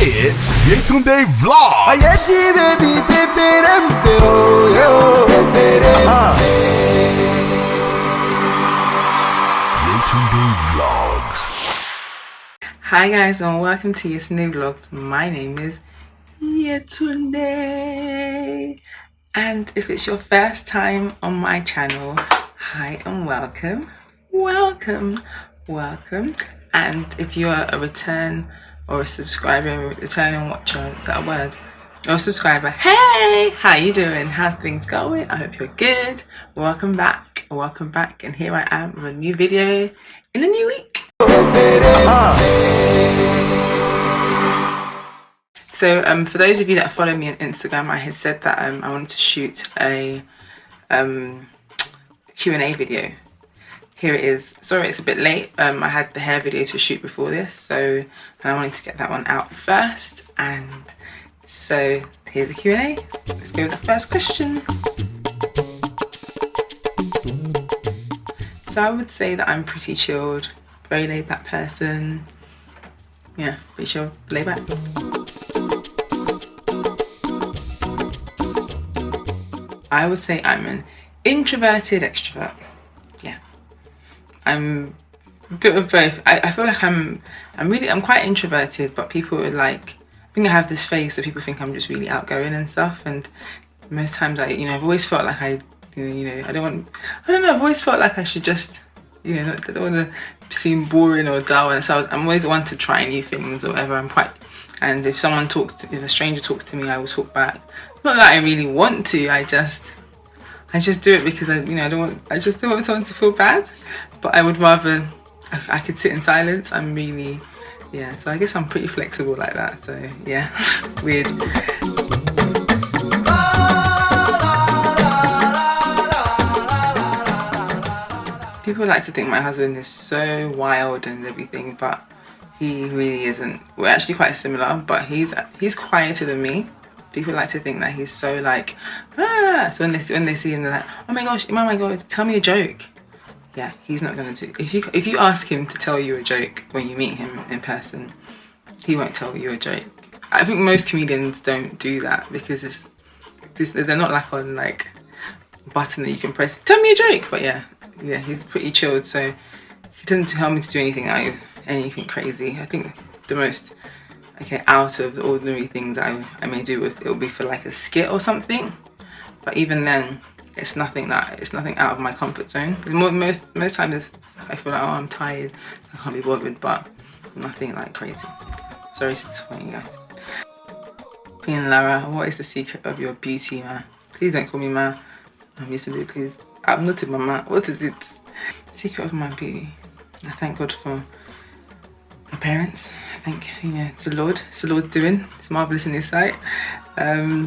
It's Yetunde Vlog. Yetunde Vlogs. Hi guys and welcome to Yetunde Vlogs. My name is Yetunde, and if it's your first time on my channel, hi and welcome. And if you're a return or a subscriber, returning watcher, that word, or subscriber, hey, how you doing? How's things going? I hope you're good. Welcome back, and here I am with a new video in a new week. So for those of you that follow me on Instagram, I had said that I wanted to shoot a Q&A video. Here it is. Sorry it's a bit late. I had the hair video to shoot before this, so I wanted to get that one out first. And so here's the Q&A. Let's go with the first question. So I would say that I'm pretty chilled, very laid back person. Yeah, pretty chilled, laid back. I would say I'm an introverted extrovert. Yeah, I'm a bit of both. I feel like I'm quite introverted, but people are like, I think I have this face, so people think I'm just really outgoing and stuff. And most times I've always felt like I've always felt like I should just, I don't want to seem boring or dull. And so I'm always one to try new things or whatever. And if a stranger talks to me, I will talk back. Not that I really want to, I just do it because I just don't want someone to feel bad. But I would rather, I could sit in silence. So I guess I'm pretty flexible like that. So yeah, weird. People like to think my husband is so wild and everything, but he really isn't. We're actually quite similar, but he's quieter than me. People like to think that he's so like, so when they see him, they're like, oh my god, tell me a joke. Yeah, he's not gonna do. If you ask him to tell you a joke when you meet him in person, he won't tell you a joke. I think most comedians don't do that because they're not like on like a button that you can press. Tell me a joke, but yeah, he's pretty chilled, so he doesn't tell me to do anything crazy. I think the most out of the ordinary things that I may do it'll be for like a skit or something, but even then it's nothing out of my comfort zone. Most times I feel like, oh, I'm tired, I can't be bothered, but nothing like crazy. Sorry to disappoint you guys. Queen Lara, what is the secret of your beauty, ma? Please don't call me ma. I'm used to it, please. I'm not a mama. What is it? Secret of my beauty. I thank God for my parents. I think it's the Lord. It's the Lord doing. It's marvelous in His sight. There's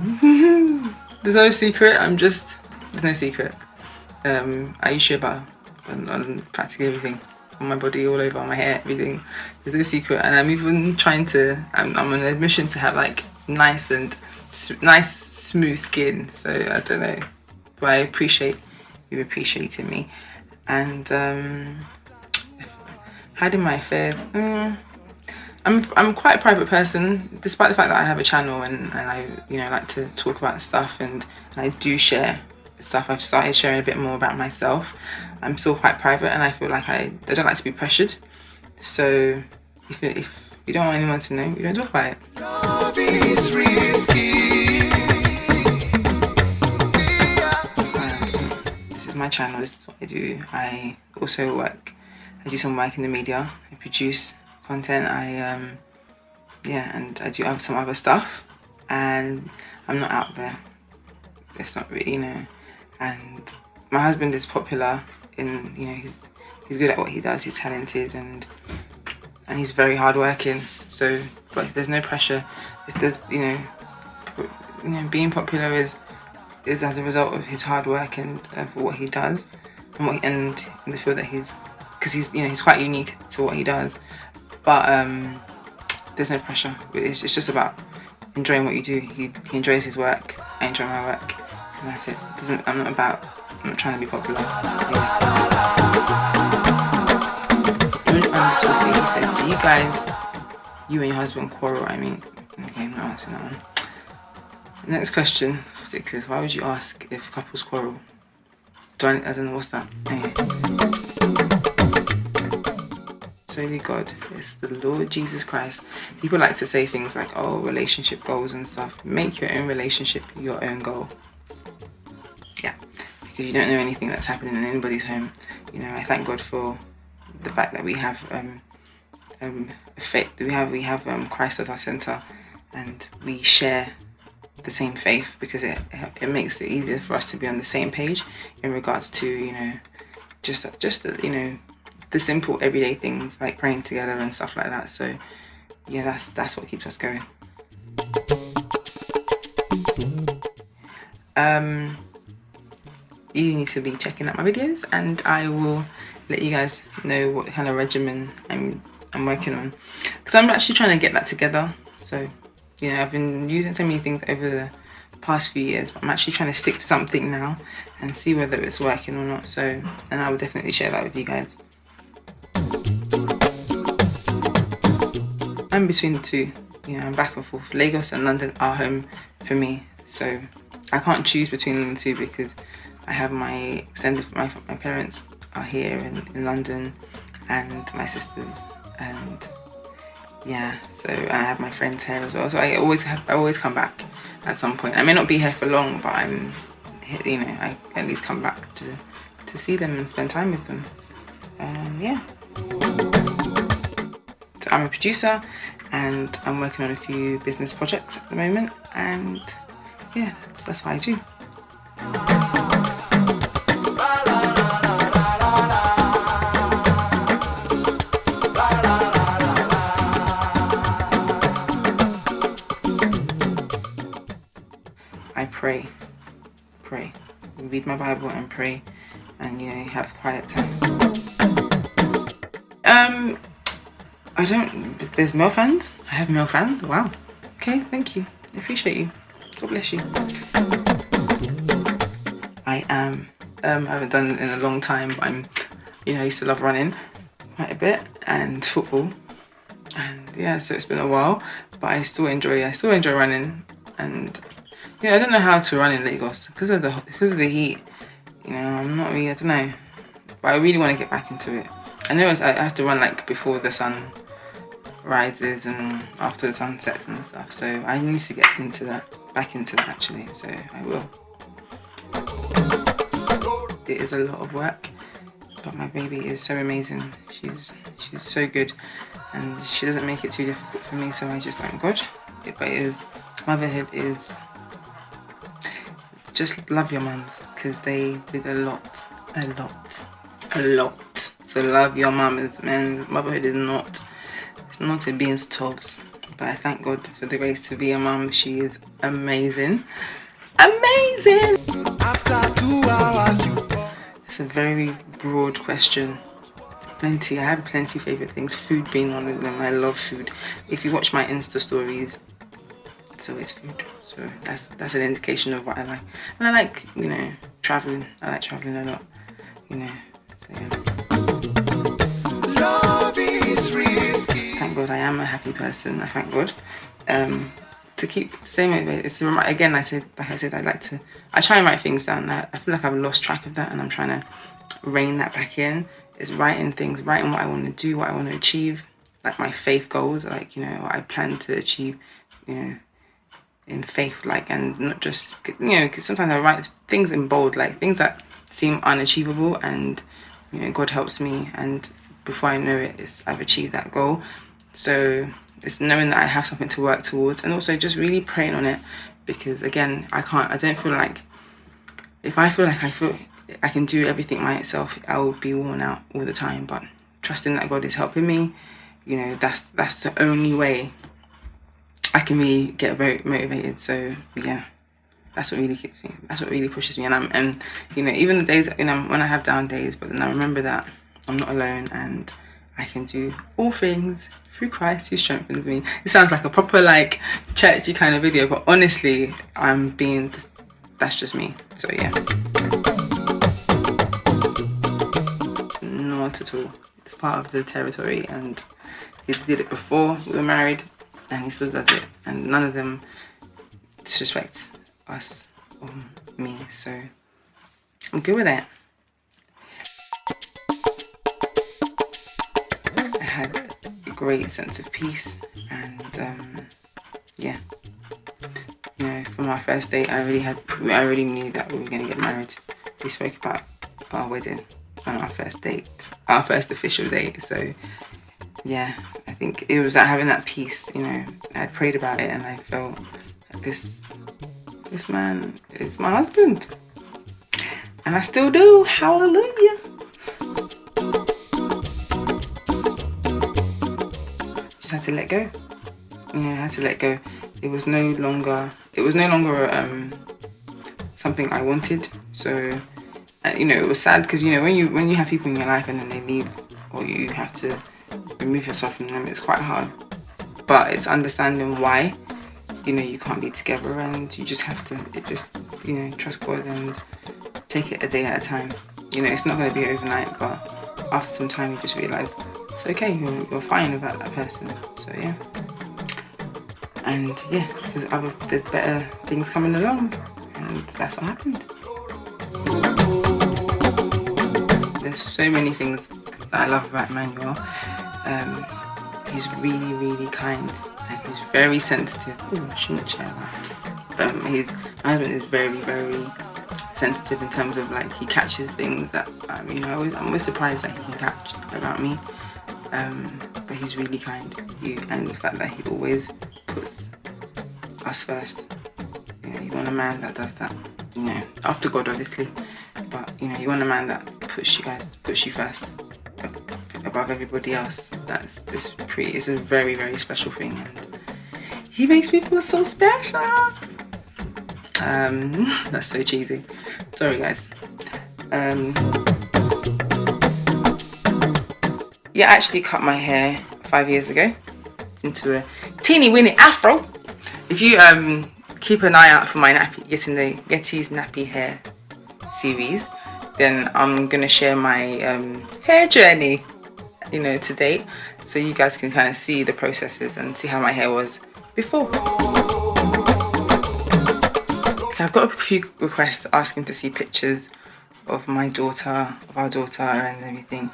no secret. There's no secret. I use shea butter on practically everything, on my body, all over, on my hair, everything. There's no secret, and I'm even trying to. I'm on a mission to have like nice smooth skin. So I don't know, but I appreciate you appreciating me. And hiding my affairs. I'm quite a private person, despite the fact that I have a channel and I like to talk about stuff, and I do share stuff. I've started sharing a bit more about myself. I'm still quite private, and I feel like I don't like to be pressured. So if you don't want anyone to know, you don't talk about it. Love is risky. This is my channel. This is what I do. I also work. I do some work in the media. I produce content. And I do have some other stuff, and I'm not out there. It's not really, And my husband is popular in, he's good at what he does. He's talented and he's very hardworking. So, but there's no pressure. There's being popular is as a result of his hard work and of what he does, and the feel that he's quite unique to what he does. But there's no pressure. It's just about enjoying what you do. He enjoys his work. I enjoy my work, and that's it. I'm not trying to be popular. He said, do you guys, you and your husband quarrel? I mean, Okay, I'm not answering that one. Next question, ridiculous. Why would you ask if couples quarrel? I don't know what's that. Anyway. Solely God, it's the Lord Jesus Christ. People like to say things like, oh, relationship goals and stuff. Make your own relationship your own goal. Yeah, because you don't know anything that's happening in anybody's home. You know, I thank God for the fact that we have faith. We have Christ as our center, and we share the same faith, because it makes it easier for us to be on the same page in regards to, you know, just you know, the simple everyday things like praying together and stuff like that. So yeah, that's what keeps us going. You need to be checking out my videos, and I will let you guys know what kind of regimen I'm working on, because I'm actually trying to get that together. So, you know, I've been using so many things over the past few years, but I'm actually trying to stick to something now and see whether it's working or not. So, and I will definitely share that with you guys. I'm between the two, you know, I'm back and forth. Lagos and London are home for me, so I can't choose between the two, because I have my parents are here in London, and my sisters, and yeah, so I have my friends here as well. So I always come back at some point. I may not be here for long, but I'm, you know, I at least come back to see them and spend time with them. Yeah. So I'm a producer, and I'm working on a few business projects at the moment, and yeah, that's what I do. I pray, read my Bible and pray, and, you know, have quiet time. There's male fans. I have male fans. Wow. Okay, thank you. I appreciate you. God bless you. I haven't done it in a long time, but I used to love running quite a bit, and football, and yeah, so it's been a while, but I still enjoy running. And you know, I don't know how to run in Lagos because of the heat. You know, I don't know, but I really want to get back into it. I know I have to run like before the sun rises and after the sun sets and stuff, so I need to get back into that actually, so I will. It is a lot of work, but my baby is so amazing. She's so good, and she doesn't make it too difficult for me, so I just thank God. Motherhood is, just love your mums, because they did a lot. So love your mums, man. Motherhood is not a beans tops, but I thank God for the grace to be a mum. She is amazing. After 2 hours, It's a very broad question. I have plenty favorite things, food being one of them. I love food. If you watch my Insta stories, it's always food, so that's an indication of what I like. And I like, you know, traveling. I like traveling a lot, you know, so yeah. love is risky. Thank God I am a happy person. I thank God. To stay motivated, it's again, I try and write things down. I feel like I've lost track of that, and I'm trying to rein that back in. It's writing what I want to do, what I want to achieve, like my faith goals, like, you know, what I plan to achieve, you know, in faith, like, and not just, you know, because sometimes I write things in bold, like things that seem unachievable, and, you know, God helps me, and before I know it, I've achieved that goal. So it's knowing that I have something to work towards, and also just really praying on it, because again, I don't feel like, if I feel like I can do everything myself, I will be worn out all the time. But trusting that God is helping me, you know, that's the only way I can really get very motivated. So yeah, that's what really keeps me, that's what really pushes me. And you know, even the days, you know, when I have down days, but then I remember that I'm not alone, and I can do all things through Christ who strengthens me. It sounds like a proper like churchy kind of video, but honestly, that's just me. So yeah, not at all. It's part of the territory, and he did it before we were married, and he still does it, and none of them disrespect us or me, so I'm good with that. I had a great sense of peace, and yeah, you know, from our first date, I already knew that we were going to get married. We spoke about our wedding on our first date, our first official date. So yeah, I think it was having that peace, you know. I had prayed about it, and I felt like this man is my husband, and I still do. Hallelujah. Just had to let go. Yeah, I had to let go. It was no longer something I wanted. So you know, it was sad because, you know, when you have people in your life and then they leave, or you have to remove yourself from them, it's quite hard. But it's understanding why, you know, you can't be together, and you just have to you know, trust God and take it a day at a time. You know, it's not going to be overnight, but after some time you just realise it's okay, you're fine without that person. So yeah. And yeah, because there's better things coming along, and that's what happened. There's so many things that I love about Emmanuel. He's really, really kind, and he's very sensitive. Oh, I shouldn't share that. My husband is very, very sensitive in terms of, like, he catches things that you know, I'm always surprised that he can catch about me. But he's really kind. And the fact that he always puts us first. You know, you want a man that does that. You know, after God, obviously. But you know, you want a man that puts you first above everybody else. It's a very, very special thing, and he makes me feel so special. That's so cheesy. Sorry, guys. Yeah, I actually cut my hair 5 years ago into a teeny weeny afro. If you keep an eye out for my getting the Yeti's nappy hair series, then I'm gonna share my hair journey, you know, to date, so you guys can kind of see the processes and see how my hair was before. Okay, I've got a few requests asking to see pictures of our daughter and everything.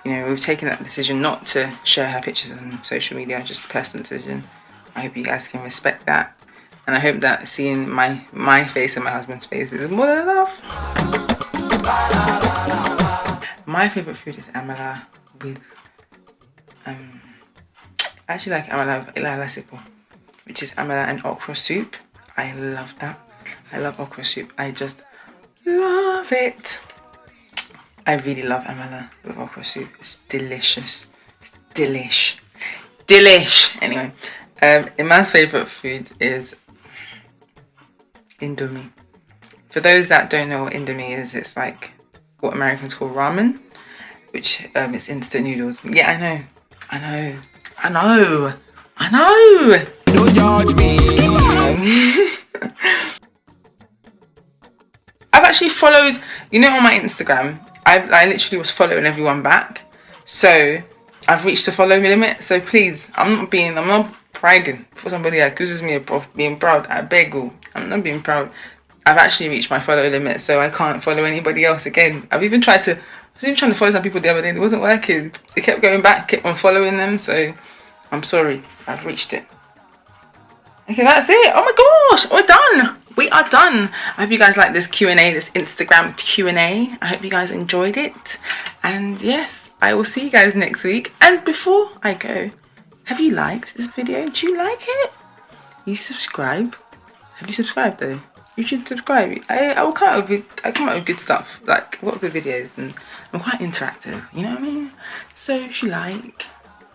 You know, we've taken that decision not to share her pictures on social media, just a personal decision. I hope you guys can respect that, and I hope that seeing my face and my husband's face is more than enough. My favourite food is amala with I actually like amala ilala, which is amala and okra soup. I love that. I love okra soup. I just love it. I really love amala with okra soup. It's delicious. It's delish. Anyway, Iman's favourite food is Indomie. For those that don't know what Indomie is, it's like what Americans call ramen, which it's instant noodles. Yeah, I know. Don't judge me. I've actually followed, you know, on my Instagram, I literally was following everyone back. So I've reached the follow limit. So please, I'm not priding for somebody that accuses me of being proud. I beg you, I'm not being proud. I've actually reached my follow limit, so I can't follow anybody else again. I was even trying to follow some people the other day. It wasn't working. They kept going back, kept on following them. So I'm sorry, I've reached it. Okay, that's it. Oh my gosh, we're done. We are done. I hope you guys like this Q&A, this Instagram Q&A. I hope you guys enjoyed it. And yes, I will see you guys next week. And before I go, have you liked this video? Do you like it? You subscribe? Have you subscribed though? You should subscribe. I come out with good stuff. Like, I've got good videos, and I'm quite interactive. You know what I mean? So if you like,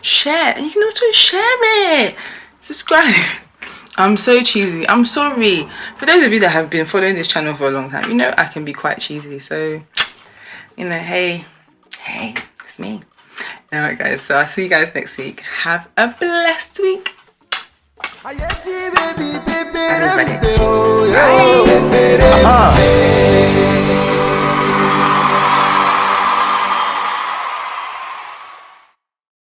share, and you can also share it. Subscribe. I'm so cheesy. I'm sorry. For those of you that have been following this channel for a long time, you know I can be quite cheesy. So, you know, hey, it's me. Alright guys, so I'll see you guys next week. Have a blessed week. Everybody. Bye.